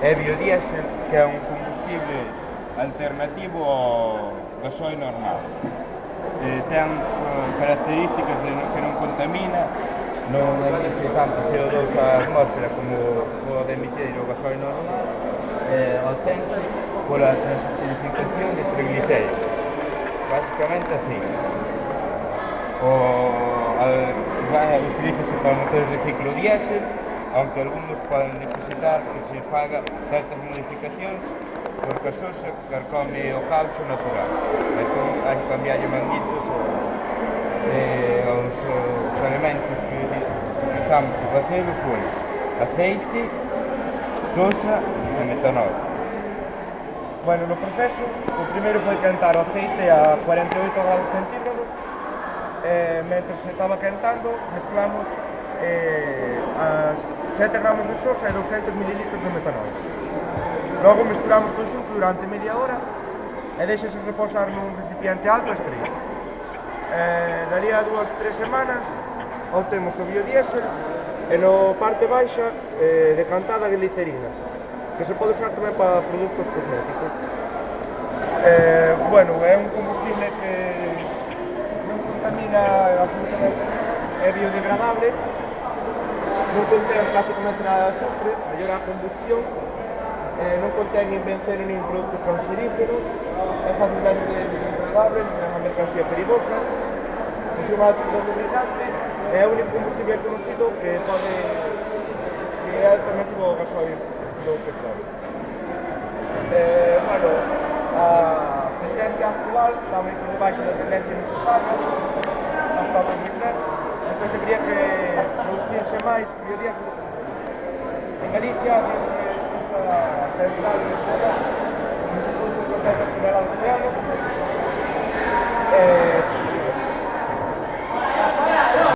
é biodiésel, que é un combustible alternativo ao gasoil normal. Ten características de que non contamina, non emite tanto CO2 á atmósfera como pode emitir o gasoil normal, obtense pola transesterificación de triglicéridos, basicamente aceites. Utilízase para motores de ciclo diésel, aunque algúns poden necesitar que se faga certas modificacións porque a sosa carcome o caucho natural. Entón hai que cambiarlle manguitos aos elementos que utilizamos para facelo foi aceite, sosa e metanol. Bueno, no proceso, o primeiro foi quentar o aceite a 48 grados centígrados. Mentre se estaba quentando, mesclamos as 7 gramos de sosa e 200 mililitros de metanol. Logo mesturamos todo xunto durante media hora e deixase reposar nun recipiente alto e estrello. Daría 2-3 semanas obtemos o biodiésel e no parte baixa decantada glicerina, que se pode usar tamén para produtos cosméticos. Bueno, é un combustible que contamina absolutamente, é biodegradable, non contén prácticamente nada de azufre, mellora a combustión, non contén nin benceno nin produtos cancerígenos, é facilmente biodegradable, non é unha mercancía perigosa, é un alto lubricante, é o único combustible conocido que é alternativo ao gasoil do petróleo. Bueno, a tendencia actual está moi por debaixo da tendencia necesaria hasta 2010, entón debería que producirse máis biodiésel. En Galicia, desde esta central non se producen 200 toneladas por ano,